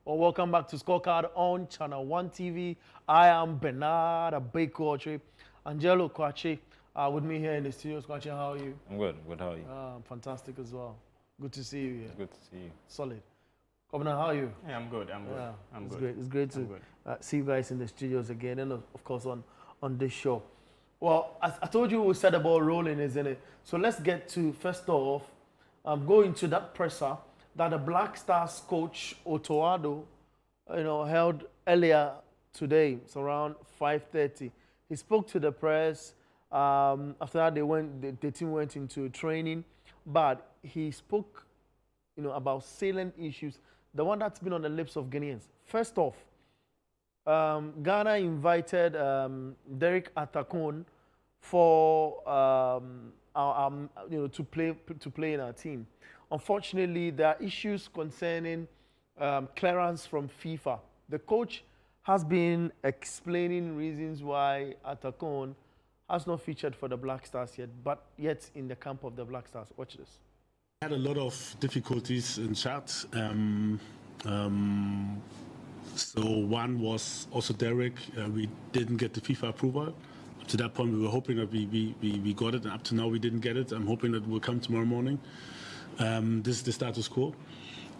or welcome back to Scorecard on Channel 1 TV. I am Bernard Abekoche. Angelo Kwache with me here in the studios. Kwache, how are you? I'm good. Good, how are you? Fantastic as well. Good to see you here. It's good to see you. Solid. Governor, how are you? Yeah, I'm good. I'm good. Yeah, I'm good. Great. It's great to see you guys in the studios again, and of course on this show. Well, as I told you, we set the ball rolling, isn't it? So let's get to, first off, go into that presser that the Black Stars coach Otoado, held earlier today. It's around 5:30. He spoke to the press. After that, the team went into training, but he spoke, about salient issues, the one that's been on the lips of Ghanaians. First off, Ghana invited Derek Atakon for to play in our team. Unfortunately, there are issues concerning clearance from FIFA. The coach has been explaining reasons why Atakon has not featured for the Black Stars yet, but yet in the camp of the Black Stars. Watch this. Had a lot of difficulties in chat. So one was also Derek. We didn't get the FIFA approval. Up to that point, we were hoping that we got it, and up to now we didn't get it. I'm hoping that it will come tomorrow morning. This is the status quo.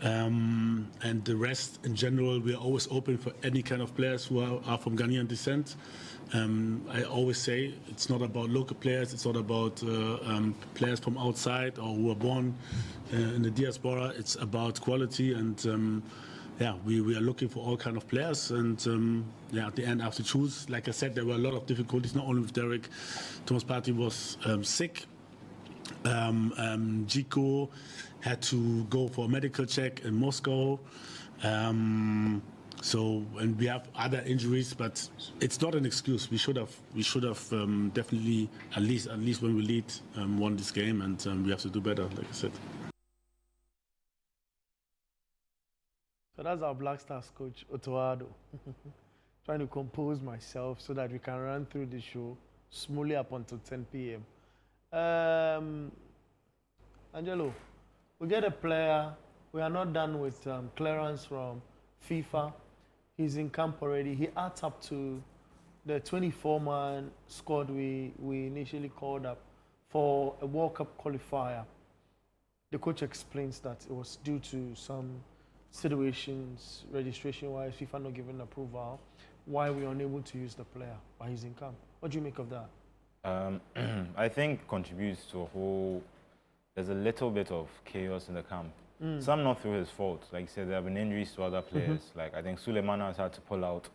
And the rest, in general, we are always open for any kind of players who are from Ghanaian descent. I always say it's not about local players, it's not about players from outside or who are born in the diaspora. It's about quality, and we are looking for all kind of players. And at the end, I have to choose. Like I said, there were a lot of difficulties, not only with Derek. Thomas Partey was sick. Jico had to go for a medical check in Moscow. And we have other injuries, but it's not an excuse. We should have definitely at least when we lead won this game, and we have to do better, like I said. So that's our Black Stars coach Otoado. Trying to compose myself so that we can run through the show smoothly up until 10 p.m. Angelo, we get a player. We are not done with clearance from FIFA. He's in camp already. He adds up to the 24-man squad we initially called up for a World Cup qualifier. The coach explains that it was due to some situations, registration-wise, FIFA not giving approval, why we are unable to use the player while he's in camp. What do you make of that? I think contributes to a whole. There's a little bit of chaos in the camp. Some not through his fault. Like you said, there have been injuries to other players. Like I think Suleiman has had to pull out,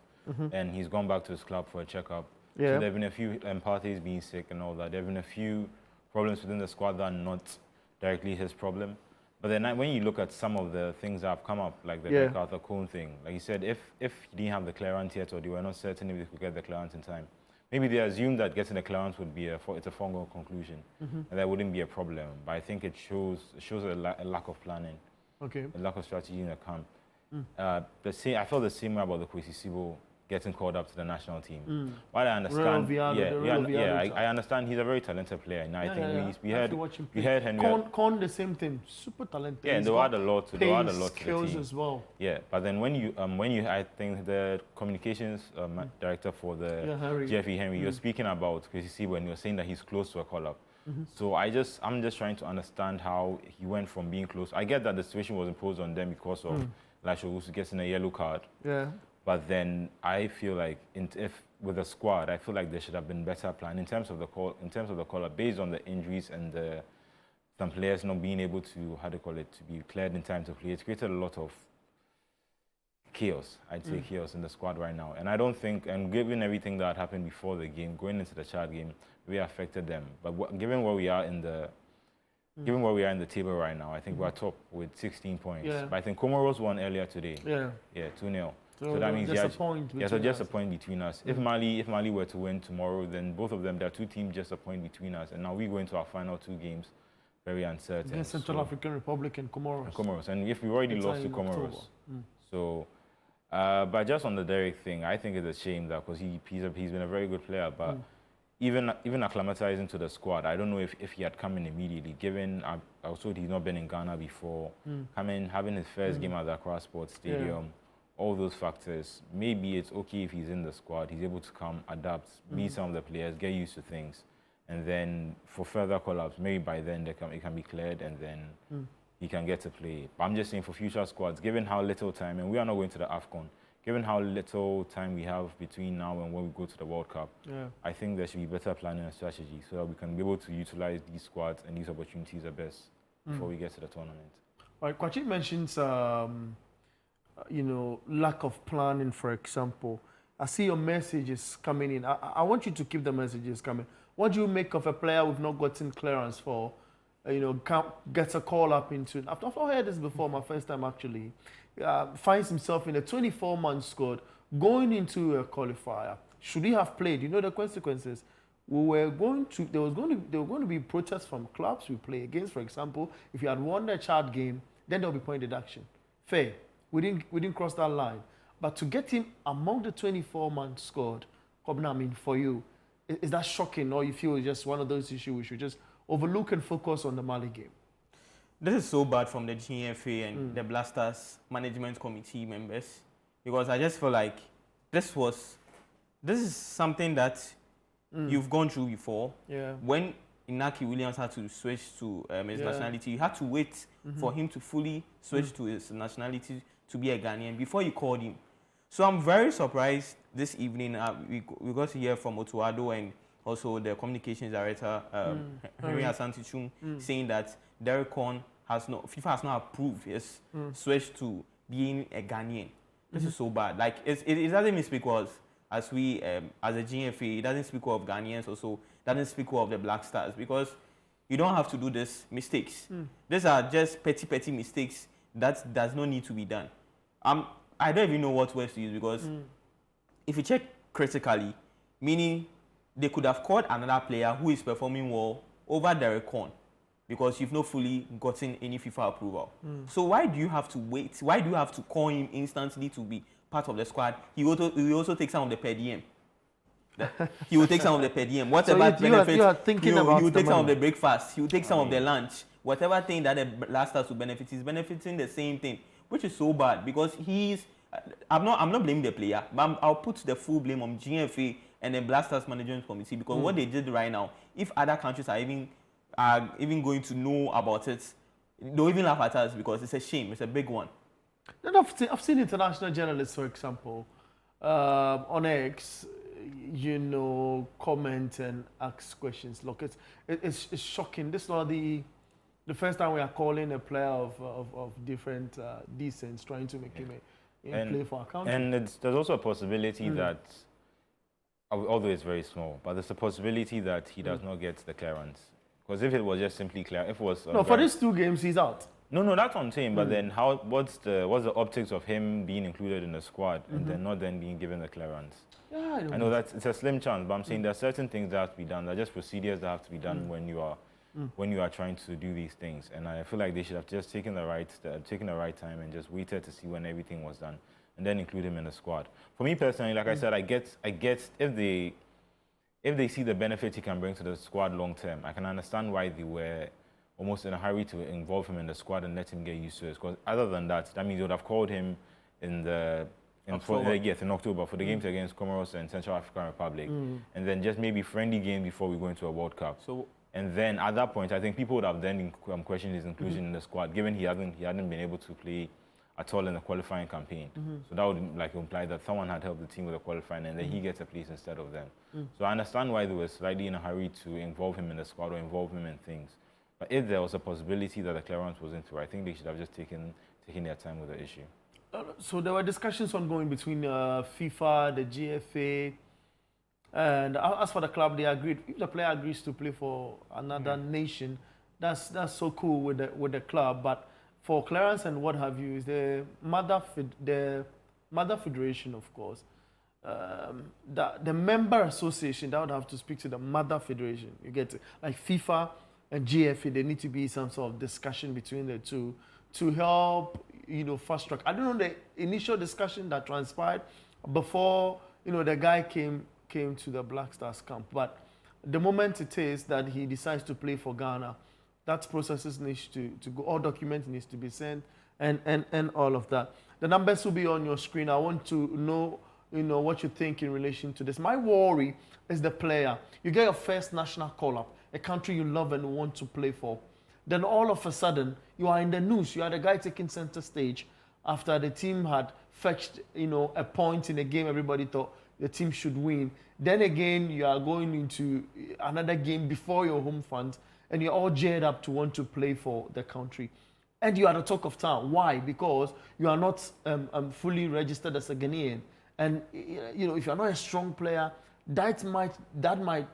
and he's gone back to his club for a checkup. Yeah. So there have been a few parties being sick and all that. There have been a few problems within the squad that are not directly his problem. But then when you look at some of the things that have come up, like the Arthur Cohn thing, like you said, if he didn't have the clearance yet, or they were not certain if they could get the clearance in time, maybe they assumed that getting the clearance would be it's a foregone conclusion, and that wouldn't be a problem. But I think it shows a lack of planning, a lack of strategy in the camp. I felt the same way about the Kwesi Sibo getting called up to the national team. While I understand, I understand he's a very talented player, and I think we heard Henry. Con the same thing, super talented. Yeah, and they add a lot to the team as well. Yeah, but then when you I think the communications director for the GFE Henry, you're speaking about Kwesi when you're saying that he's close to a call up. So I'm just trying to understand how he went from being close. I get that the situation was imposed on them because of Lasho getting a yellow card. Yeah. But then I feel like if with the squad, I feel like there should have been better plan in terms of the call up, based on the injuries and some players not being able to to be cleared in time to play. It's created a lot of chaos. I'd say chaos in the squad right now, and I don't think, and given everything that happened before the game, going into the Chad game, we affected them. But given where we are in the table right now, I think we're top with 16 points. Yeah. But I think Comoros won earlier today. Yeah. Yeah, 2-0. So that means just a point between us. If Mali were to win tomorrow, then both of them, there are two teams just a point between us. And now we go into our final two games very uncertain. Against Central African Republic and Comoros. And if we already lost to Comoros. So, but just on the Derek thing, I think it's a shame that because he's been a very good player, but even acclimatizing to the squad, I don't know if he had come in immediately, given I was told he's not been in Ghana before, having his first game at the Accra Sports Stadium, all those factors, maybe it's okay if he's in the squad, he's able to come, adapt, meet some of the players, get used to things. And then for further call-ups, maybe by then it can be cleared and then he can get to play. But I'm just saying for future squads, given how little time, and we are not going to the AFCON, given how little time we have between now and when we go to the World Cup, I think there should be better planning and strategy so that we can be able to utilize these squads and these opportunities the best before we get to the tournament. All right, Kwachi mentions, lack of planning, for example. I see your messages coming in. I want you to keep the messages coming. What do you make of a player we've not gotten clearance for? Gets a call up into. I've heard this before, my first time actually. Finds himself in a 24-month squad going into a qualifier. Should he have played? You know the consequences. There were going to be protests from clubs we play against. For example, if you had won the Chad game, then there will be point deduction. Fair. We didn't cross that line. But to get him among the 24-month squad, I mean, for you, is that shocking, or you feel it's just one of those issues we should just overlook and focus on the Mali game? This is so bad from the GFA and the Blasters management committee members, because I just feel like this is something that you've gone through before. Yeah. When Inaki Williams had to switch to his nationality, you had to wait for him to fully switch to his nationality to be a Ghanaian before you called him. So I'm very surprised this evening. We got to hear from Otuado and also the communications director, Henry Asantichum, saying that Derek Corn FIFA has not approved his switch to being a Ghanaian. This is so bad. Like, it doesn't even speak well as we, as a GFA, it doesn't speak well of Ghanaians, also doesn't speak well of the Black Stars, because you don't have to do these mistakes. These are just petty mistakes that does not need to be done. I don't even know what words to use, because if you check critically, meaning they could have called another player who is performing well over Derek Corn, because you've not fully gotten any FIFA approval. So why do you have to wait? Why do you have to call him instantly to be part of the squad? He will also take some of the per diem. He will take some of the per diem. Whatever so benefits, you are thinking about he will take money. some of the breakfast. He will take some of the lunch. Whatever thing that the Blasters will benefit, he's benefiting the same thing, which is so bad, because I'm not blaming the player, but I'll put the full blame on GFA and the Blasters management committee, because what they did right now, if other countries are even going to know about it, they'll even laugh at us, because it's a shame. It's a big one. And I've seen international journalists, for example, on X, comment and ask questions. Look, it's shocking. This is not the first time we are calling a player of different descents, trying to make him play for our country. And there's also a possibility that, although it's very small, but there's a possibility that he does not get the clearance. Because if it was just simply clear, if it was for these 2 games he's out. No, that's what I'm saying. But then, what's the optics of him being included in the squad and then not then being given the clearance? Yeah, I know that it's a slim chance, but I'm saying there are certain things that have to be done. There are just procedures that have to be done when you are trying to do these things. And I feel like they should have just taken the right time and just waited to see when everything was done and then include him in the squad. For me personally, like I said, I get if they see the benefit he can bring to the squad long term, I can understand why they were almost in a hurry to involve him in the squad and let him get used to it. Because other than that, means they would have called him in October for the games against Comoros and Central African Republic, and then just maybe friendly game before we go into a World Cup. And then at that point, I think people would have then questioned his inclusion in the squad, given he hadn't been able to play at all in the qualifying campaign. So that would imply that someone had helped the team with the qualifying and then he gets a place instead of them. So I understand why they were slightly in a hurry to involve him in the squad or involve him in things. But if there was a possibility that the clearance wasn't through, I think they should have just taken their time with the issue. So there were discussions ongoing between FIFA, the GFA, and as for the club, they agreed. If the player agrees to play for another nation, that's so cool with the club. But for clearance and what have you, is the mother federation, of course. The member association that would have to speak to the mother federation. You get it? Like FIFA and GFA, there need to be some sort of discussion between the two to help, fast track. I don't know the initial discussion that transpired before, the guy came to the Black Stars camp. But the moment it is that he decides to play for Ghana, that processes needs to go, all documents needs to be sent and all of that. The numbers will be on your screen. I want to know, what you think in relation to this. My worry is the player. You get your first national call-up, a country you love and want to play for. Then all of a sudden, you are in the news. You are the guy taking center stage after the team had fetched, a point in a game everybody thought the team should win. Then again, you are going into another game before your home fans, and you're all geared up to want to play for the country. And you are the talk of town. Why? Because you are not fully registered as a Ghanaian. And, if you're not a strong player, that might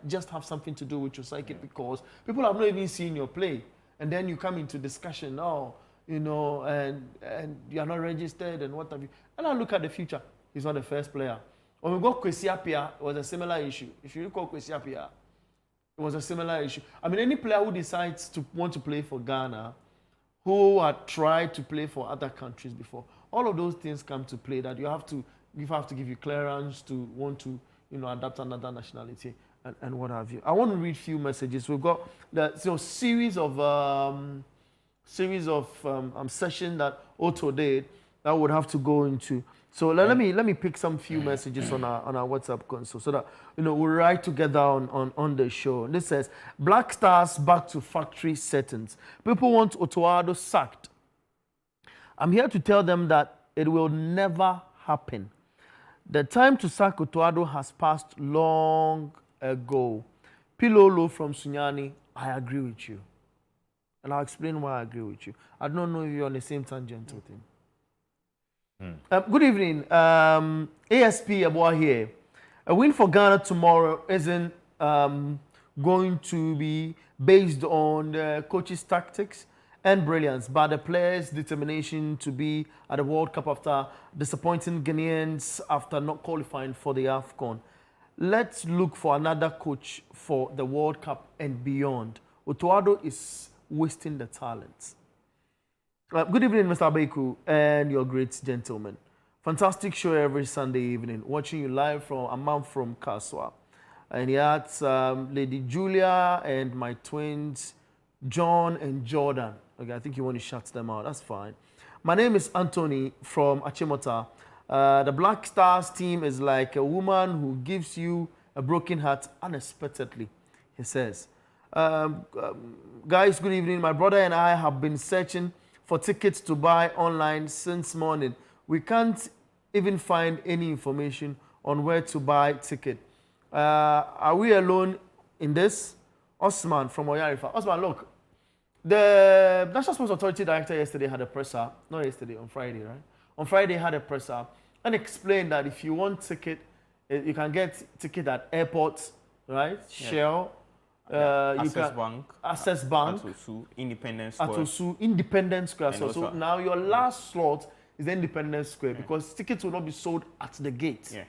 just have something to do with your psyche, because people have not even seen your play. And then you come into discussion, and you're not registered and what have you. And I look at the future. He's not the first player. When we got Kwesi Appiah, it was a similar issue. If you recall Kwesi Appiah, it was a similar issue. I mean, any player who decides to want to play for Ghana, who had tried to play for other countries before, all of those things come to play, that you have to give you clearance to want to, adapt another nationality and what have you. I want to read a few messages. We've got the series of session that Otto did that would have to go into. So let me pick some few messages on our WhatsApp console, so that we'll write together on the show. And this says, Black Stars back to factory settings. People want Otoado sacked. I'm here to tell them that it will never happen. The time to sack Otoado has passed long ago. Pilolo from Sunyani, I agree with you. And I'll explain why I agree with you. I don't know if you're on the same tangent with him. Good evening. ASP Abua here. A win for Ghana tomorrow isn't going to be based on the coach's tactics and brilliance, but the players' determination to be at the World Cup after disappointing Ghanaians after not qualifying for the AFCON. Let's look for another coach for the World Cup and beyond. Otoado is wasting the talents. Good evening, Mr. Abeku and your great gentlemen. Fantastic show every Sunday evening. Watching you live from Amam from Kaswa. And he adds Lady Julia and my twins, John and Jordan. Okay, I think you want to shout them out. That's fine. My name is Anthony from Achimota. The Black Stars team is like a woman who gives you a broken heart unexpectedly, he says. Guys, good evening. My brother and I have been searching for tickets to buy online since morning. We can't even find any information on where to buy ticket. Are we alone in this? Osman from Oyarifa. Osman, look, the National Sports Authority Director yesterday had a presser, not yesterday, on Friday, right? On Friday had a presser and explained that if you want ticket, you can get ticket at airports, right? Yeah. Shell. Access Bank, Atosu, Independence Square. Atosu, Independence Square. So now your last slot is the Independence Square, because tickets will not be sold at the gate. Yeah.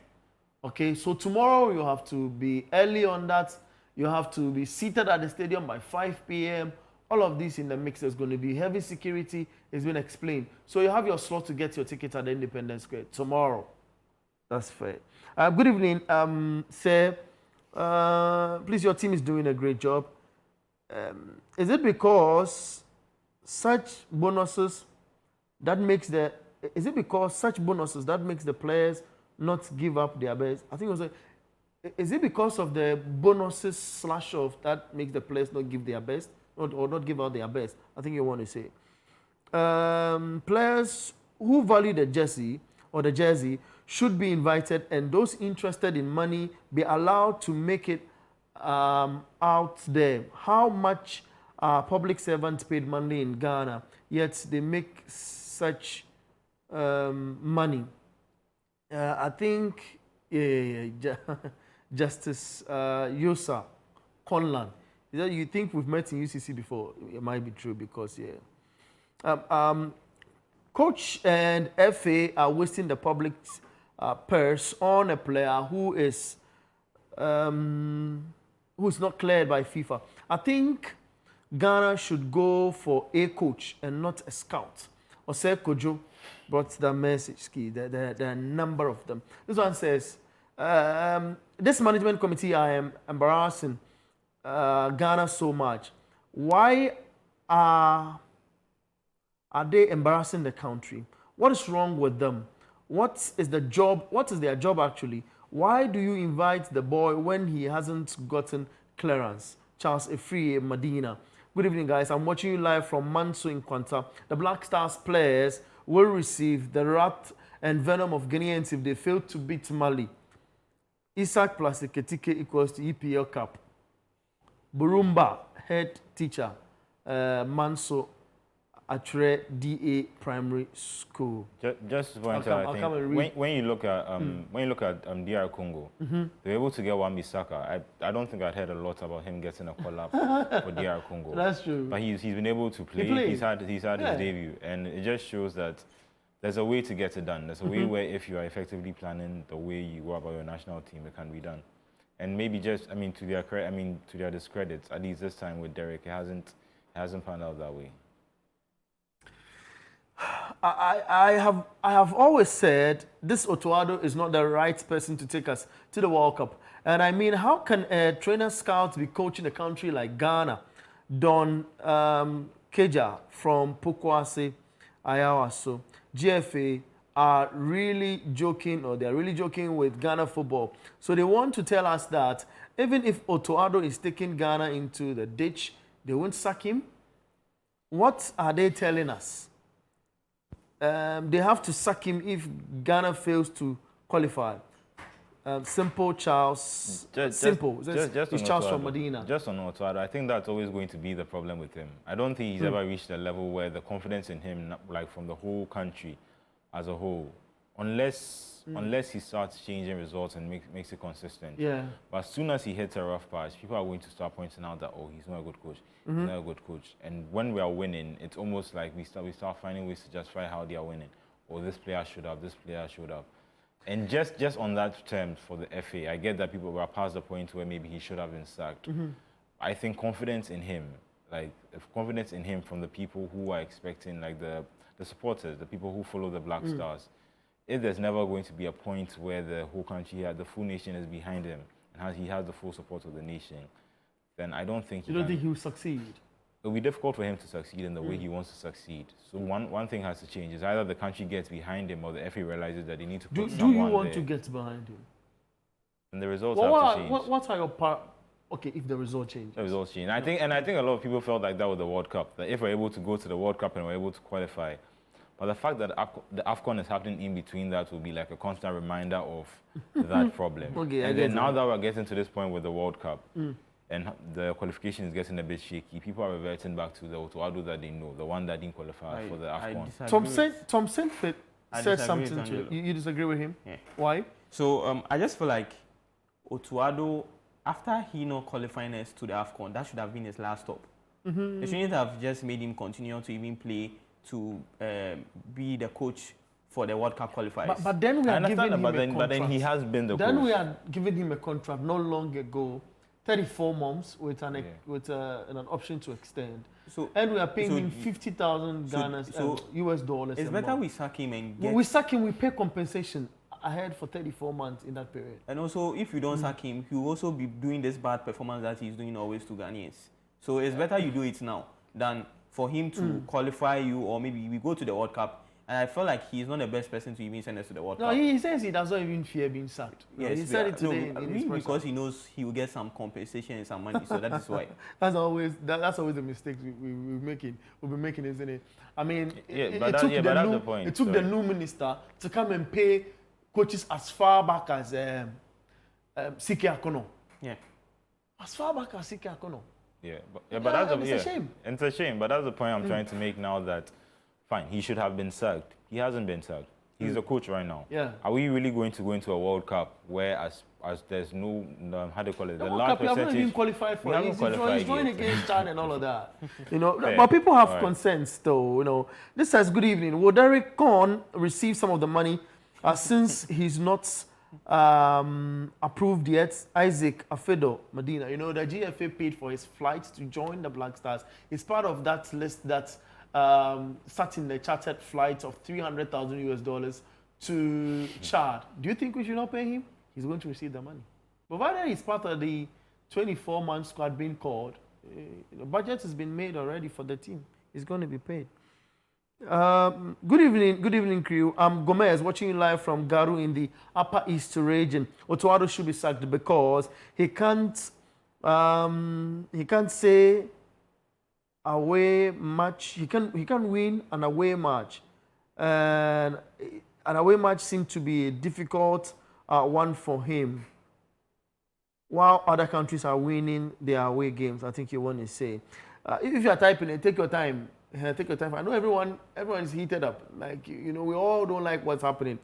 Okay, so tomorrow you have to be early on that. You have to be seated at the stadium by 5 p.m. All of this in the mix. There's going to be heavy security. It's been explained. So you have your slot to get your ticket at the Independence Square tomorrow. That's fair. Good evening, sir. Please, your team is doing a great job. Is it because such bonuses that makes the players not give up their best? I think it was is it because of the bonuses slash off that makes the players not give their best or not give out their best? I think you want to say. Players who value the jersey should be invited, and those interested in money be allowed to make it out there. How much are public servants paid monthly in Ghana, yet they make such money? I think Justice Yosa Conlan, you think we've met in UCC before? It might be true, because Coach and FA are wasting the public's purse on a player who is not cleared by FIFA. I think Ghana should go for a coach and not a scout. Ose Kojo brought the message. There are a number of them. This one says, this management committee, I am embarrassing Ghana so much. Why are they embarrassing the country? What is wrong with them? What is the job? What is their job actually? Why do you invite the boy when he hasn't gotten clearance? Charles Efrie, Medina. Good evening, guys. I'm watching you live from Manso in Kwanta. The Black Stars players will receive the wrath and venom of Ghanaians if they fail to beat Mali. Isaac plus Eketike equals to EPL Cup. Burumba, head teacher, Manso Atre DA Primary School. Just to point out, I think when you look at DR Congo, they were able to get Wan-Bissaka. I don't think I'd heard a lot about him getting a call up for DR Congo. That's true. But he's been able to play. He's had his debut, and it just shows that there's a way to get it done. There's a way where if you are effectively planning the way you go about your national team, it can be done. And maybe just, to their discredit, at least this time with Derek, it hasn't panned out that way. I have always said this Otuado is not the right person to take us to the World Cup. And I mean, how can a trainer scout be coaching a country like Ghana? Don Keja from Pokwase, Ayawaso, GFA are really joking, or they're really joking with Ghana football. So they want to tell us that even if Otuado is taking Ghana into the ditch, they won't sack him. What are they telling us? They have to sack him if Ghana fails to qualify. Simple Charles. It's Charles from Medina. Just on Otuado, I think that's always going to be the problem with him. I don't think he's ever reached a level where the confidence in him, like from the whole country as a whole, unless he starts changing results and makes it consistent. Yeah. But as soon as he hits a rough patch, people are going to start pointing out that, he's not a good coach. He's not a good coach. And when we are winning, it's almost like we start finding ways to justify how they are winning. Or this player showed up, this player showed up. And just on that term for the FA, I get that people were past the point where maybe he should have been sacked. I think confidence in him from the people who are expecting, like the supporters, the people who follow the Black Stars, if there's never going to be a point where the whole country, the full nation is behind him, and he has the full support of the nation, then I don't think you don't think he will succeed? It'll be difficult for him to succeed in the way he wants to succeed. So one thing has to change. Is either the country gets behind him or the FA realizes that they need to put someone there. Do you want to get behind him? And the results have to change. What are your part? Okay, if the result changes. The results change. I think a lot of people felt like that with the World Cup. That if we're able to go to the World Cup and we're able to qualify, but the fact that the AFCON is happening in between that will be like a constant reminder of that problem. Okay, and then now that we're getting to this point with the World Cup, and the qualification is getting a bit shaky, people are reverting back to the Otuado that they know, the one that didn't qualify for the AFCON. Tom Saintfiet said something to you. You disagree with him? Yeah. Why? So I just feel like Otuado, after he not qualifying us to the AFCON, that should have been his last stop. They shouldn't have just made him continue to even play to be the coach for the World Cup qualifiers. But then we are giving him a contract. But then he has been the coach. Then we are giving him a contract not long ago, 34 months with an option to extend. And we are paying him 50,000 US dollars. It's better we sack him and we sack him. We pay compensation ahead for 34 months in that period. And also, if you don't sack him, he will also be doing this bad performance that he's doing always to Ghanaians. So it's better you do it now than for him to qualify you, or maybe we go to the World Cup. And I feel like he's not the best person to even send us to the World Cup. No, he says he doesn't even fear being sacked. Yes, he said it today. Because he knows he will get some compensation and some money, so that is why. That's always the mistake we're making. We'll be making, isn't it? I mean, that's the point. It took the new minister to come and pay coaches as far back as Siki Akono. Yeah. As far back as Siki Akono. But that's a shame. It's a shame, but that's the point I'm trying to make now, that fine, he should have been sacked. He hasn't been sacked. He's the coach right now. Yeah. Are we really going to go into a World Cup where as there's no, how do you call it? The large percentage. We haven't even qualified for it. He's going against China and all of that. But people have concerns though. This says, good evening. Will Derek Korn receive some of the money since he's not approved yet? Isaac Afedo Medina. The GFA paid for his flight to join the Black Stars. It's part of that list that sat in the chartered flight of $300,000 US to Chad. Do you think we should not pay him? He's going to receive the money. Provided he's part of the 24-man squad being called, the budget has been made already for the team. He's going to be paid. Good evening, crew. I'm Gomez, watching you live from Garu in the Upper East region. Otuado should be sacked because he can't say away match. He can win an away match, and an away match seemed to be a difficult one for him. While other countries are winning their away games, I think you want to say. If you are typing it, take your time. Take your time. I know everyone is heated up. Like, you know, we all don't like what's happening.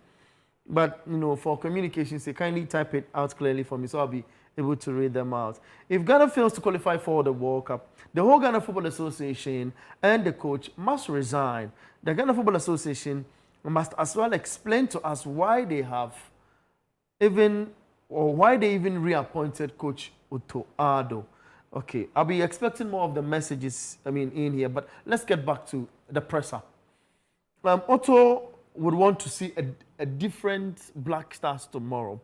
But, you know, for communication, say kindly type it out clearly for me so I'll be able to read them out. If Ghana fails to qualify for the World Cup, the whole Ghana Football Association and the coach must resign. The Ghana Football Association must as well explain to us why they even reappointed Coach Otto Addo. Okay, I'll be expecting more of the messages, in here, but let's get back to the presser. Otto would want to see a different Black Stars tomorrow.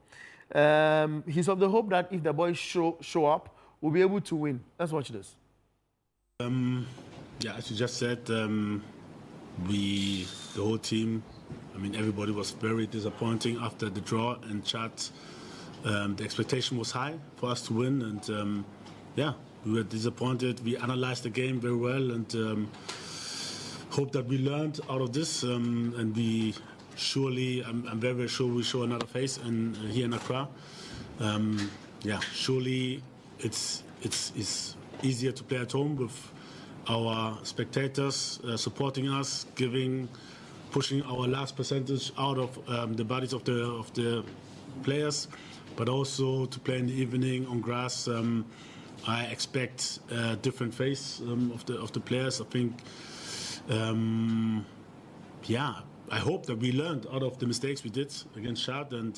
He's of the hope that if the boys show up, we'll be able to win. Let's watch this. As you just said, the whole team, everybody was very disappointing after the draw in Chad. The expectation was high for us to win, and we were disappointed. We analyzed the game very well, and hope that we learned out of this. And we surely, I'm very, very sure we show another face here in Accra. Surely it's easier to play at home with our spectators supporting us, pushing our last percentage out of the bodies of the players, but also to play in the evening on grass. I expect a different face of the players. I think, I hope that we learned out of the mistakes we did against Chad, and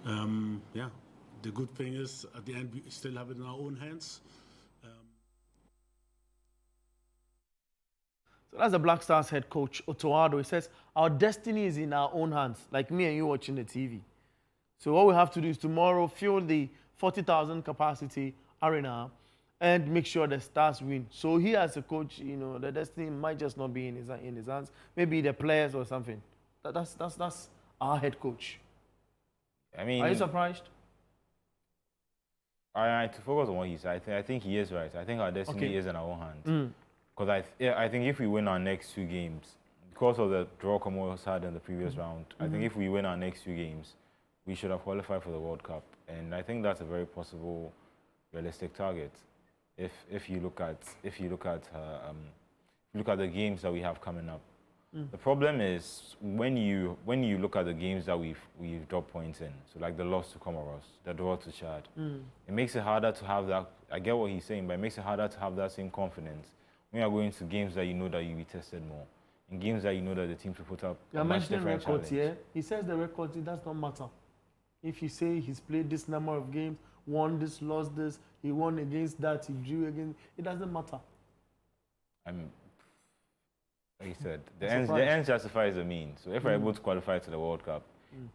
the good thing is at the end we still have it in our own hands. So that's the Black Stars head coach, Otto Addo. He says, our destiny is in our own hands, like me and you watching the TV. So what we have to do is tomorrow fill the 40,000 capacity arena and make sure the Stars win. So he as a coach, the destiny might just not be in his hands. Maybe the players or something. That's our head coach. Are you surprised? To focus on what he said, I think he is right. I think our destiny is in our own hands. Because I think if we win our next 2 games, because of the draw Comoros had in the previous round, I think if we win our next 2 games, we should have qualified for the World Cup. And I think that's a very possible, realistic target. If you look at the games that we have coming up. The problem is when you look at the games that we've dropped points in, so like the loss to Comoros, the draw to Chad, it makes it harder to have that. I get what he's saying, but it makes it harder to have that same confidence when you're going to games that you know that you'll be tested more, in games that you know that the teams will put up a much different challenge. Yeah? He says the records, it does not matter. If you say he's played this number of games, won this, lost this, he won against that, he drew against, it doesn't matter. Like you said, the ends justifies the means. So if we're able to qualify to the World Cup,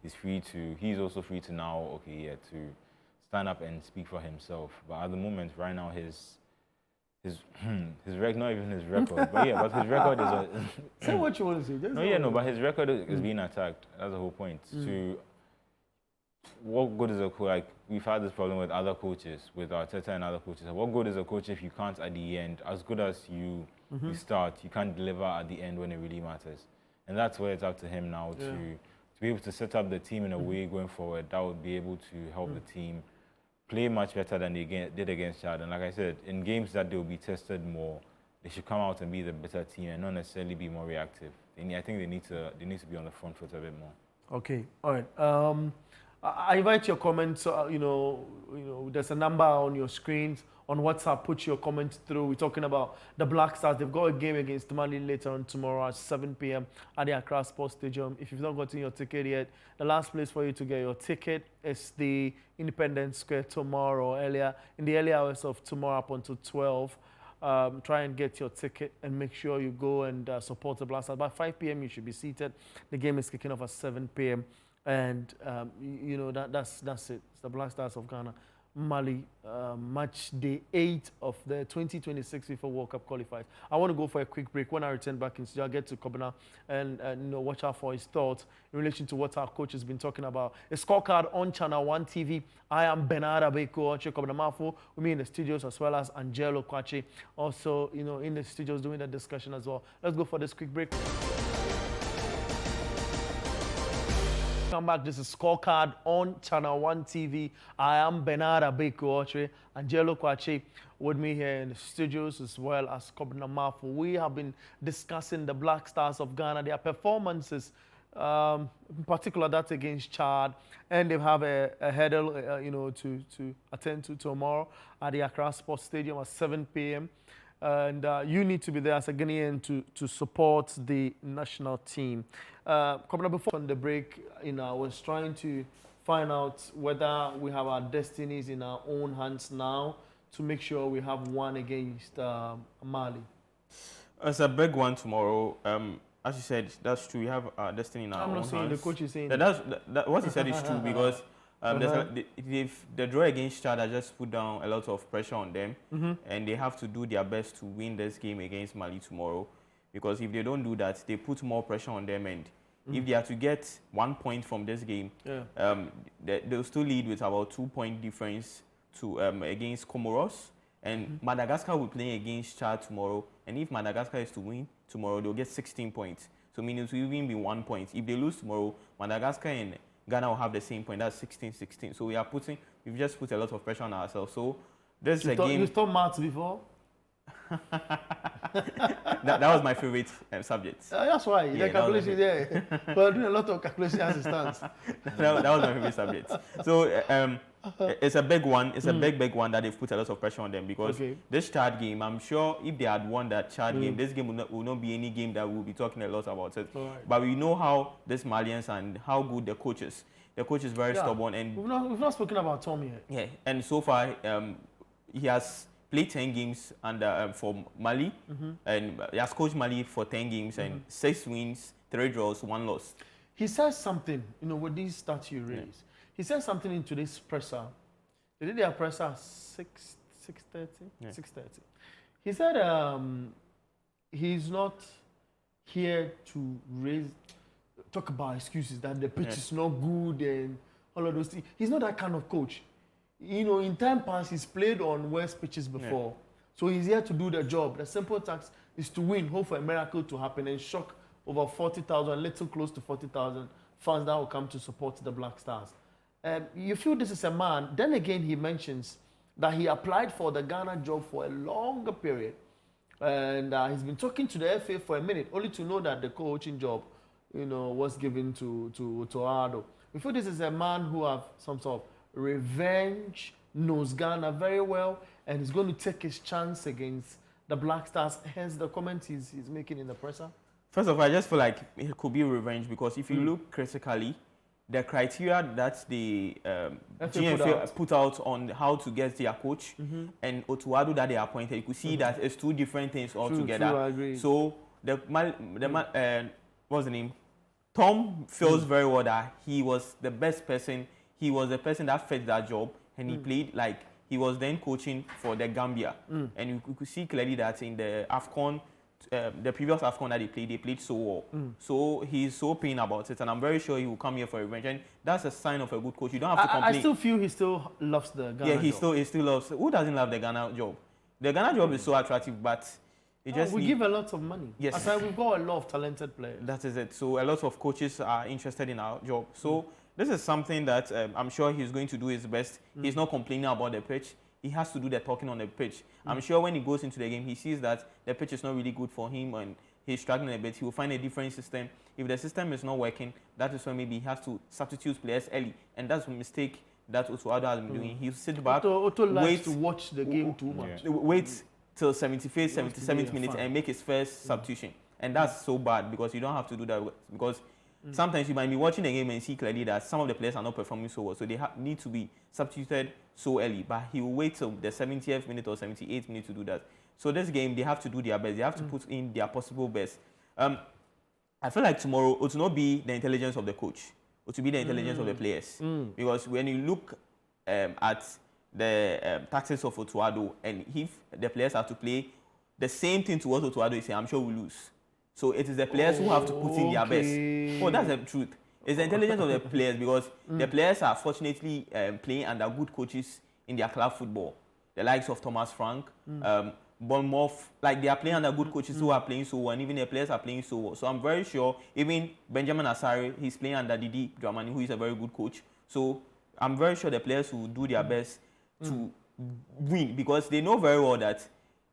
he's also free to now, to stand up and speak for himself. But at the moment, right now, his record, not even his record, but his record is. Say what you want to say. But his record is being attacked. That's the whole point. What good is a coach? Like we've had this problem with other coaches, with Arteta and other coaches. What good is a coach if you can't at the end, as good as you start, you can't deliver at the end when it really matters? And that's where it's up to him now to be able to set up the team in a way going forward that would be able to help the team play much better than they did against Chad. And like I said, in games that they'll be tested more, they should come out and be the better team and not necessarily be more reactive. I think they need to be on the front foot a bit more. Okay, all right. I invite your comments. There's a number on your screens on WhatsApp. Put your comments through. We're talking about the Black Stars. They've got a game against Mali later on tomorrow at 7 p.m. at the Accra Sports Stadium. If you've not gotten your ticket yet, the last place for you to get your ticket is the Independence Square tomorrow, in the early hours of tomorrow up until 12. Try and get your ticket and make sure you go and support the Black Stars. By 5 p.m. you should be seated. The game is kicking off at 7 p.m. And that's it. It's the Black Stars of Ghana Mali, match day 8 of the 2026 FIFA World Cup qualifiers. I want to go for a quick break. When I return back in studio, I'll get to Kobina and watch out for his thoughts in relation to what our coach has been talking about. A scorecard on Channel 1 TV. I am Bernard Abeko, Kobina Mafo, with me in the studios, as well as Angelo Kwache, also in the studios doing the discussion as well. Let's go for this quick break. Come back. This is Scorecard on Channel 1 TV. I am Bernard Abeko, Angelo Kwache with me here in the studios, as well as Kobina Mafo. We have been discussing the Black Stars of Ghana, their performances, in particular that against Chad, and they have a hurdle, to attend to tomorrow at the Accra Sports Stadium at 7 p.m. And you need to be there as a Ghanaian to support the national team. Coming up before on the break, I was trying to find out whether we have our destinies in our own hands now to make sure we have one against Mali. It's a big one tomorrow. As you said, that's true. We have our destiny in our own hands. I'm not saying the coach is saying that what he said is true because the draw against Chad has just put down a lot of pressure on them, and they have to do their best to win this game against Mali tomorrow. Because if they don't do that, they put more pressure on them, and if they are to get 1 point from this game, they'll still lead with about 2-point difference to against Comoros, and Madagascar will play against Chad tomorrow. And if Madagascar is to win tomorrow, they'll get 16 points. So meaning it will even be 1 point. If they lose tomorrow, Madagascar and Ghana will have the same point. That's 16-16. So we've just put a lot of pressure on ourselves. So this is a game. You taught maths before? that was my favorite subject. That's why the calculation there. We're doing a lot of calculation as it stands. that was my favorite subject. So it's a big one. It's a big one that they've put a lot of pressure on them because this Chad game, I'm sure if they had won that Chad game, this game will not be any game that we'll be talking a lot about it. Right. But we know how this Malians and how good the coach is. The coach is very stubborn, and we've not spoken about Tom yet. Yeah, and so far he has played 10 games for Mali, and he has coached Mali for 10 games and 6 wins, 3 draws, 1 loss. He says something, with these stats you raised. Yeah. He said something in today's presser. They did their presser at 6:30. Yeah. 6:30. He said he's not here to talk about excuses that the pitch is not good and all of those things. He's not that kind of coach. In time past, he's played on worse pitches before. Yeah. So he's here to do the job. The simple task is to win, hope for a miracle to happen, and shock over 40,000, little close to 40,000 fans that will come to support the Black Stars. You feel this is a man. Then again, he mentions that he applied for the Ghana job for a longer period. And he's been talking to the FA for a minute, only to know that the coaching job, was given to Ado. You feel this is a man who has some sort of revenge, knows Ghana very well, and is going to take his chance against the Black Stars, hence the comment he's making in the presser? First of all, I just feel like it could be revenge because if you look critically, the criteria that the GFA put out on how to get their coach and Otuado that they appointed, you could see that it's 2 different things altogether. True, I agree. So what's the name? Tom feels very well that he was the best person. He was the person that fit that job, and he played like he was then coaching for the Gambia. And you could see clearly that in the AFCON, the previous AFCON that they played so well. So he's so pained about it, and I'm very sure he will come here for revenge. And that's a sign of a good coach. You don't have to complain. I still feel he still loves the Ghana job. He still loves. Who doesn't love the Ghana job? The Ghana job is so attractive, but we give a lot of money. Yes. Aside, we've got a lot of talented players. That is it. So a lot of coaches are interested in our job. So this is something that I'm sure he's going to do his best. He's not complaining about the pitch. He has to do the talking on the pitch. I'm sure when he goes into the game, he sees that the pitch is not really good for him and he's struggling a bit. He will find a different system. If the system is not working, that is when maybe he has to substitute players early. And that's a mistake that Otuado has been doing. He'll sit back, Otto likes to watch the game too much. Wait till 75th, 77th minute and make his first substitution. And that's so bad because you don't have to do that because sometimes you might be watching the game and see clearly that some of the players are not performing so well. So they need to be substituted so early. But he will wait till the 70th minute or 78th minute to do that. So this game, they have to do their best. They have to put in their possible best. I feel like tomorrow, it will not be the intelligence of the coach. It will be the intelligence of the players. Because when you look at the tactics of Otuado, and if the players have to play the same thing to what Otuado is saying, I'm sure we lose. So it is the players who have to put in their best. Oh, that's the truth. It's the intelligence of the players, because the players are fortunately playing under good coaches in their club football. The likes of Thomas Frank, Bournemouth, like they are playing under good coaches who are playing so well, and even the players are playing so well. So I'm very sure, even Benjamin Asare, he's playing under Didi Dramani, who is a very good coach. So I'm very sure the players will do their best to win, because they know very well that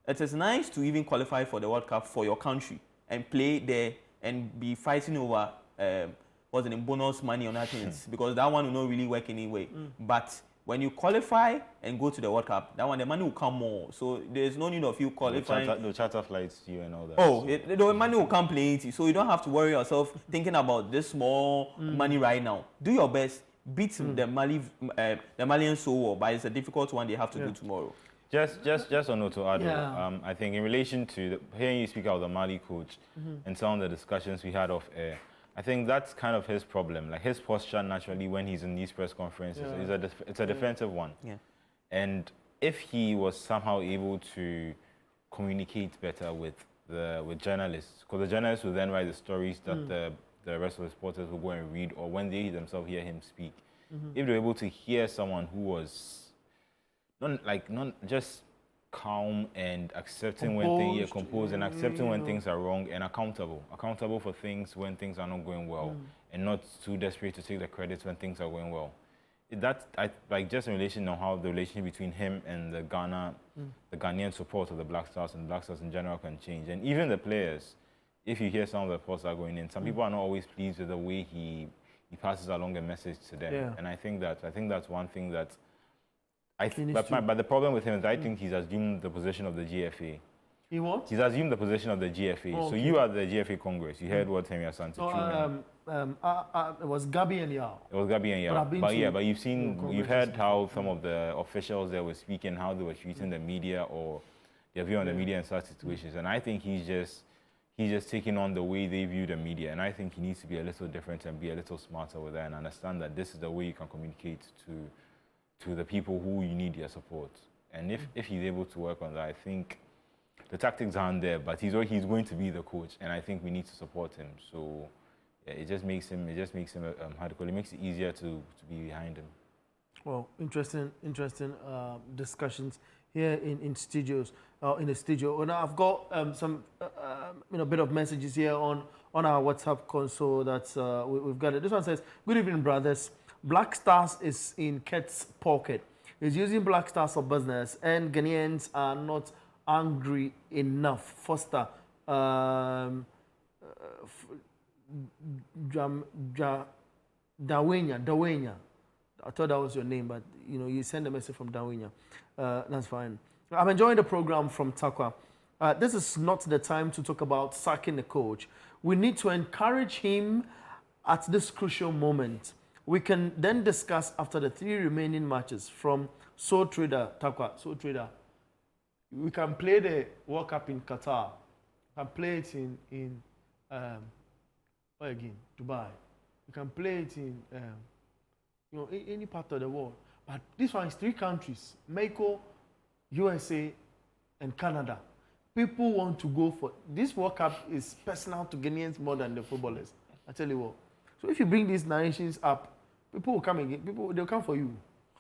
it is nice to even qualify for the World Cup for your country and play there and be fighting over what's the name, bonus money on that things, because that one will not really work anyway. But when you qualify and go to the World Cup, that one the money will come more. So there's no need of you qualifying. The charter flights to you and all that. Oh, the money will come plenty. So you don't have to worry yourself thinking about this small money right now. Do your best. Beat the Malian so well, but it's a difficult one they have to do tomorrow. Just on Otuado, I think in relation to hearing you speak out the Mali coach and some of the discussions we had off air, I think that's kind of his problem. Like his posture naturally when he's in these press conferences, it's a defensive one. Yeah. And if he was somehow able to communicate better with journalists, because the journalists will then write the stories that the rest of the supporters will go and read, or when they themselves hear him speak. If they're able to hear someone who was not just calm and accepting when things are composed and accepting when things are wrong, and accountable for things when things are not going well, and not too desperate to take the credits when things are going well. Just in relation to how the relationship between him and the Ghanaian support of the Black Stars and Black Stars in general can change, and even the players. If you hear some of the reports that are going in, some people are not always pleased with the way he passes along a message to them. Yeah. And I think that's one thing that but the problem with him is I think he's assumed the position of the GFA. He what? He's assumed the position of the GFA. So you are the GFA Congress. You heard what Hemi Asante it was Gabi and Yao. It was Gabi and Yao. But you've heard how some of the officials there were speaking, how they were treating the media or their view on the media in such situations. And I think he's just taking on the way they view the media, and I think he needs to be a little different and be a little smarter with that and understand that this is the way you can communicate to the people who you need your support. And if he's able to work on that, I think the tactics aren't there, but he's going to be the coach, and I think we need to support him. So yeah, it just makes him it makes it easier to be behind him. Well, interesting discussions here in studios, in the studio. And I've got some bit of messages here on our WhatsApp console that we've got. This one says, "Good evening, brothers. Black Stars is in Ket's pocket. He's using Black Stars for business, and Ghanaians are not angry enough." Foster, Dawenya. I thought that was your name, but you send a message from Dawenya. That's fine. I'm enjoying the program from Takwa. This is not the time to talk about sacking the coach. We need to encourage him at this crucial moment. We can then discuss after the 3 remaining matches from Soul Trader, Takwa. Soul Trader. We can play the World Cup in Qatar. We can play it in where again? Dubai. We can play it in any part of the world. But this one is 3 countries: Mexico, USA, and Canada. People want to go for this World Cup. Is personal to Ghanaians more than the footballers. I tell you what. So if you bring these nations up, people will come again. They'll come for you.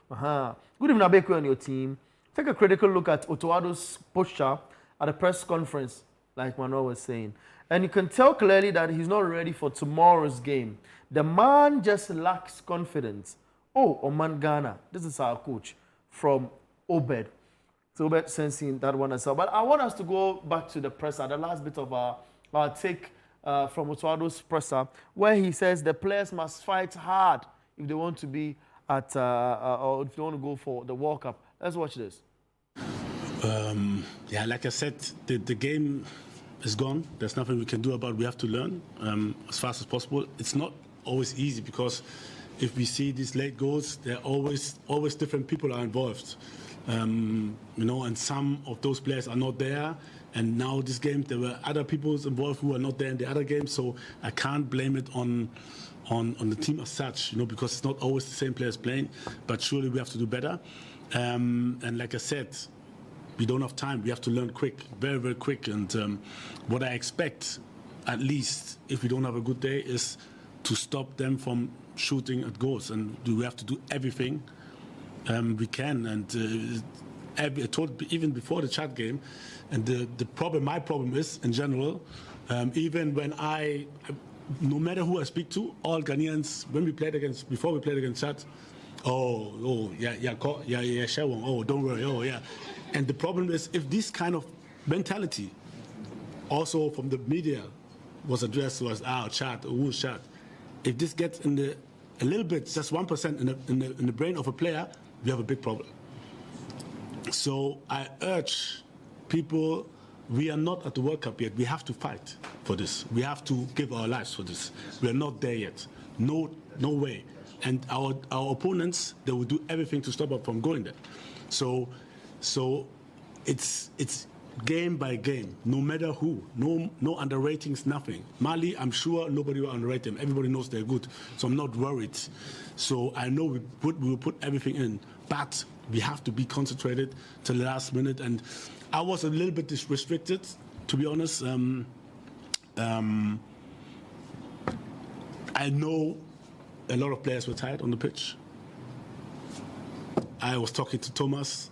Good evening, Abeku and your team. Take a critical look at Otuado's posture at the press conference, like Manuel was saying. And you can tell clearly that he's not ready for tomorrow's game. The man just lacks confidence. Oh, Oman Ghana. This is our coach from Obed. So Obed sensing that one as well. But I want us to go back to the presser, the last bit of our take from Otuado's presser, where he says the players must fight hard if they want to be at, or if they want to go for the World Cup. Let's watch this. Like I said, the game is gone. There's nothing we can do about it. We have to learn as fast as possible. It's not always easy because if we see these late goals, there are always different people are involved. And some of those players are not there. And now this game, there were other people involved who are not there in the other game, so I can't blame it on the team as such, because it's not always the same players playing. But surely we have to do better. And like I said, we don't have time. We have to learn quick, very, very quick. And what I expect, at least if we don't have a good day, is to stop them from shooting at goals. And we have to do everything we can. And I told even before the Chad game, and my problem is in general, even when no matter who I speak to, all Ghanaians, before we played against Chad, Shewon, don't worry, And the problem is, if this kind of mentality, also from the media, was addressed to us, Chad, who's Chad? If this gets a little bit, just 1% in the brain of a player, we have a big problem. So I urge people, we are not at the World Cup yet. We have to fight for this. We have to give our lives for this. We are not there yet. No way. And our opponents, they will do everything to stop us from going there. So it's game by game, no matter who. No underratings, nothing. Mali, I'm sure nobody will underrate them. Everybody knows they're good. So I'm not worried. So I know we will put everything in. But we have to be concentrated till the last minute. And I was a little bit restricted, to be honest. I know a lot of players were tired on the pitch. I was talking to Thomas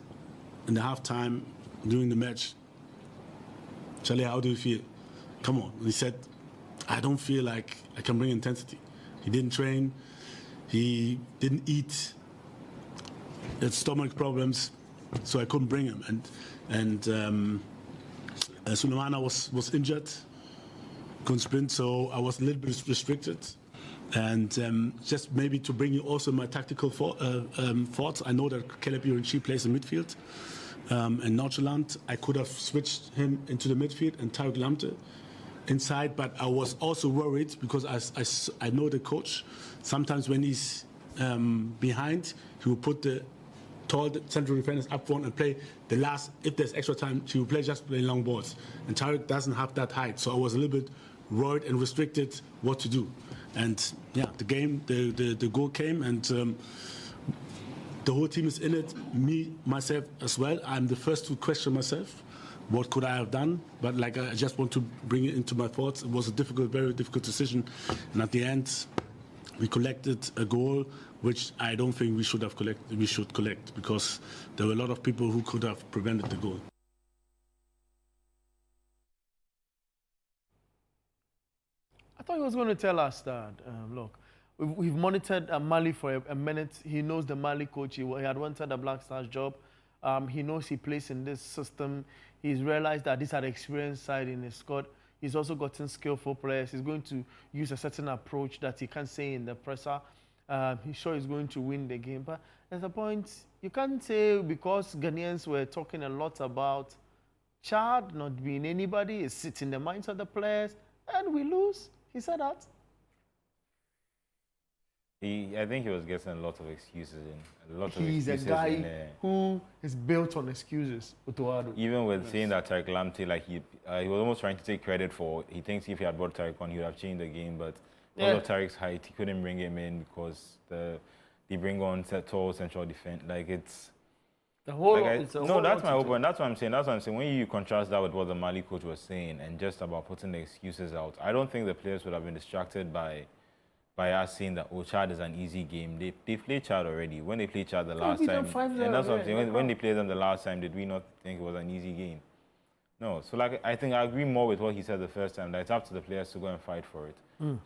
in the halftime during the match. Charlie, how do you feel? Come on. And he said, I don't feel like I can bring intensity. He didn't train. He didn't eat. He had stomach problems, so I couldn't bring him. And Sulemana was injured, couldn't sprint, so I was a little bit restricted. And just maybe to bring you also my tactical thoughts, I know that Caleb Irinchi plays in midfield. In Nordjylland, I could have switched him into the midfield and Tarek Lamte inside, but I was also worried because I know the coach. Sometimes when he's behind, he will put the tall central defenders up front and play the last. If there's extra time, he will play just playing long balls. And Tarek doesn't have that height, so I was a little bit worried and restricted what to do. And yeah, the goal came, and the whole team is in it. Me, myself as well. I'm the first to question myself. What could I have done? But like, I just want to bring it into my thoughts. It was a very difficult decision. And at the end, we collected a goal, which I don't think we should have collected. We should collect, because there were a lot of people who could have prevented the goal. I thought he was going to tell us that, look, we've monitored Mali for a minute. He knows the Mali coach. He had wanted the Black Stars job. He knows he plays in this system. He's realized that these are the experienced side in his squad. He's also gotten skillful players. He's going to use a certain approach that he can't say in the presser. He's sure he's going to win the game. But at the point, you can't say because Ghanaians were talking a lot about Chad not being anybody, it's sitting in the minds of the players, and we lose. He said that. I think he was getting a lot of excuses in. He's a guy who is built on excuses. Even with saying that Tarek Lamte, like he was almost trying to take credit for. He thinks if he had brought Tarek on, he would have changed the game. But because of Tarek's height, he couldn't bring him in because they bring on tall central defense. Like it's the whole. Like that's my whole point. That's what I'm saying. That's what I'm saying. When you contrast that with what the Mali coach was saying and just about putting the excuses out, I don't think the players would have been distracted by us saying that Chad is an easy game. They played Chad already. When they played Chad the last time, and that's what I'm saying. When they played them the last time, did we not think it was an easy game? No. So like I think I agree more with what he said the first time. That it's up to the players to go and fight for it.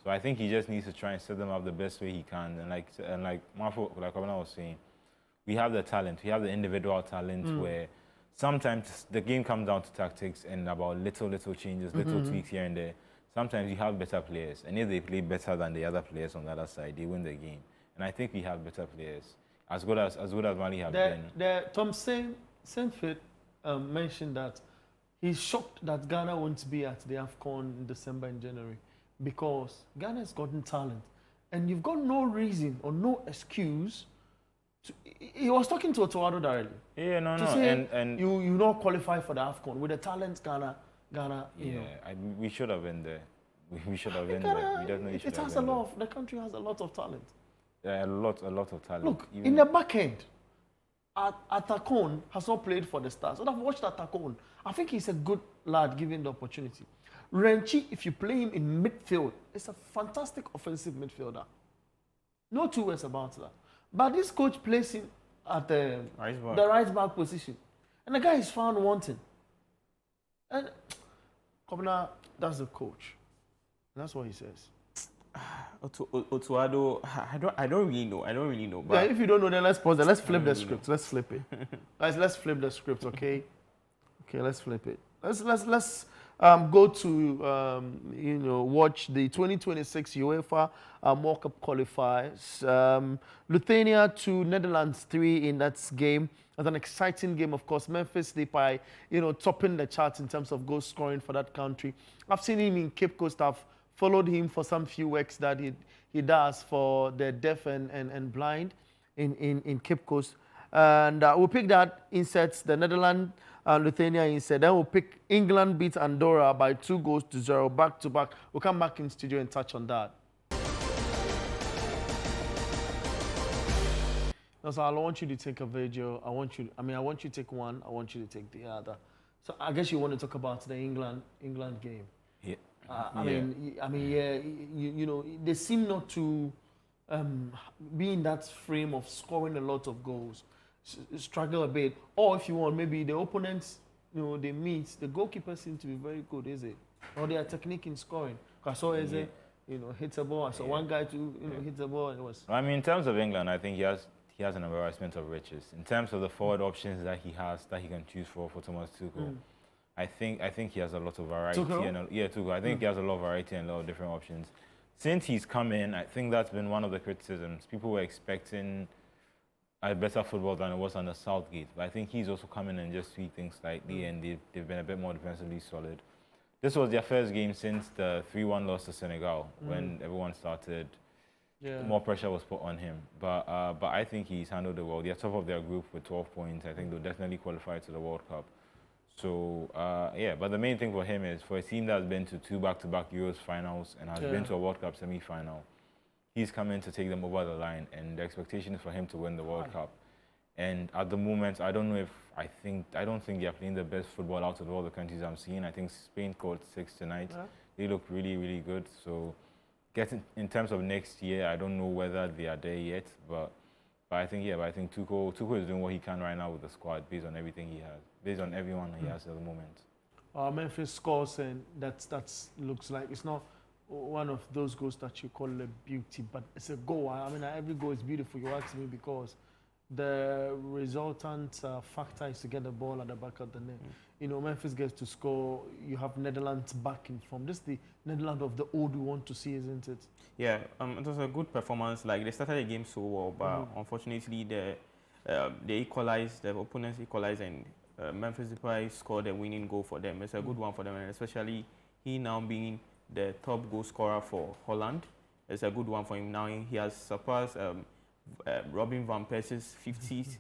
So I think he just needs to try and set them up the best way he can. And like Marfo, like Abana was saying, we have the talent. We have the individual talent where sometimes the game comes down to tactics and about little changes, little tweaks here and there. Sometimes you have better players, and if they play better than the other players on the other side, they win the game. And I think we have better players, as good as Mali have been. Tom Saintfield mentioned that he's shocked that Ghana won't be at the AFCON in December and January because Ghana has gotten talent, and you've got no reason or no excuse he was talking to Otuado directly. Yeah, no, To no, say and you not qualify for the AFCON with the talent Ghana, you yeah, know. we should have been there. We should have been Ghana, there. We definitely should it have has a been there. lot of, the country has a lot of talent. Yeah, a lot of talent. Look, Even- in the back end, Atakon has not played for the Stars. And I've watched Atakon. I think he's a good lad given the opportunity. Renchi, if you play him in midfield, is a fantastic offensive midfielder. No two ways about that. But this coach plays him at the right back position. And the guy is found wanting. And Kobna, that's the coach. And that's what he says. Otuado, I don't really know. Yeah, But if you don't know, then let's pause it. Let's flip the script. Let's flip it. Guys, let's flip the script, okay? Okay, let's flip it. Let's go to watch the 2026 UEFA World Cup qualifiers. Lithuania 2, Netherlands 3 in that game. That's an exciting game, of course. Memphis Depay, topping the charts in terms of goal scoring for that country. I've seen him in Cape Coast. I've followed him for some few works that he does for the deaf and blind in Cape Coast. And we'll pick that insets, the Netherlands and Lithuania inset. Then we'll pick England beat Andorra by 2-0 back to back. We'll come back in studio and touch on that. So I want you to take a video. I want you to take one. I want you to take the other. So I guess you want to talk about the England game. Yeah. They seem not to be in that frame of scoring a lot of goals. Struggle a bit, or if you want, maybe the opponents, they meet. The goalkeeper seems to be very good, is it? Or their technique in scoring. I saw Eze, hits a ball. I saw one guy hit the ball, and it was. I mean, in terms of England, I think he has an embarrassment of riches. In terms of the forward options that he can choose for Thomas Tuchel, I think he has a lot of variety. Tuchel? Tuchel. I think he has a lot of variety and a lot of different options. Since he's come in, I think that's been one of the criticisms. People were expecting a better football than it was under Southgate. But I think he's also come in and just tweak things slightly, and they've been a bit more defensively solid. This was their first game since the 3-1 loss to Senegal, when everyone started. Yeah. More pressure was put on him. But I think he's handled it well. They're top of their group with 12 points. I think they'll definitely qualify to the World Cup. So, but the main thing for him is, for a team that's been to 2 back-to-back Euros finals and has been to a World Cup semi-final, he's come in to take them over the line, and the expectation is for him to win the World Cup. And at the moment, I don't think they're playing the best football out of all the countries I'm seeing. I think Spain scored 6 tonight. Yeah. They look really, really good. So, in terms of next year, I don't know whether they are there yet, but I think Tuchel is doing what he can right now with the squad based on everything he has, based on everyone he has at the moment. Memphis scores, and that looks like it's not one of those goals that you call a beauty, but it's a goal. I mean, every goal is beautiful, you ask me, because the resultant factor is to get the ball at the back of the net. Memphis gets to score. You have Netherlands back in form. This is the Netherlands of the old we want to see, isn't it? Yeah, it was a good performance. Like, they started the game so well, but unfortunately, they equalized. The opponents equalized, and Memphis Depay scored a winning goal for them. It's a good one for them, and especially he now being the top goal scorer for Holland. It's a good one for him. Now he has surpassed Robin van Persie's 50th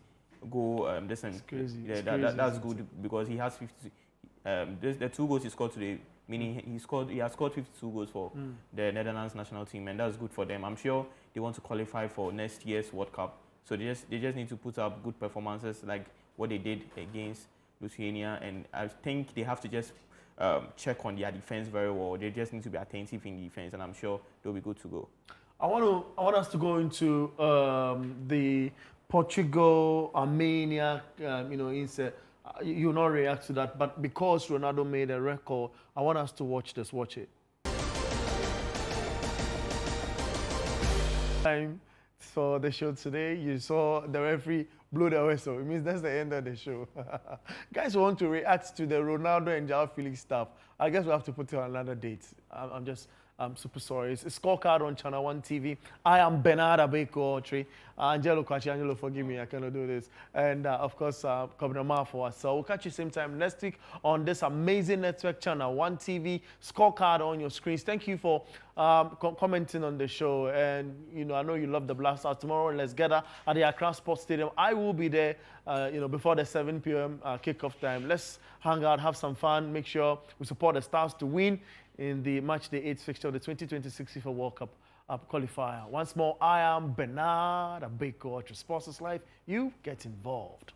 goal. That's crazy. Yeah, that's good, because he has 50. The 2 goals he scored today, meaning he has scored 52 goals for the Netherlands national team, and that's good for them. I'm sure they want to qualify for next year's World Cup, so they just need to put up good performances like what they did against Lithuania, and I think they have to just check on their defense very well. They just need to be attentive in defense, and I'm sure they'll be good to go. I want us to go into the Portugal, Armenia. You'll not react to that, but because Ronaldo made a record, I want us to watch this. Watch it. Time for the show today. You saw the referee blow the whistle. It means that's the end of the show. Guys want to react to the Ronaldo and João Felix stuff. I guess we have to put it on another date. Super Stories. It's Scorecard on Channel 1 TV. I am Bernard Abeko. Angelo Kwachi, Angelo, forgive me, I cannot do this. And of course, Governor Mafo. So we'll catch you same time next week on this amazing network, Channel 1 TV. Scorecard on your screens. Thank you for commenting on the show. And, I know you love the Blasters. Tomorrow, let's get at the Accra Sports Stadium. I will be there, before the 7 p.m. Kickoff time. Let's hang out, have some fun, make sure we support the Stars to win in the match day 8 fixture of the 2026 FIFA World Cup qualifier. Once more, I am Bernard Abeko. Sports is life. You get involved.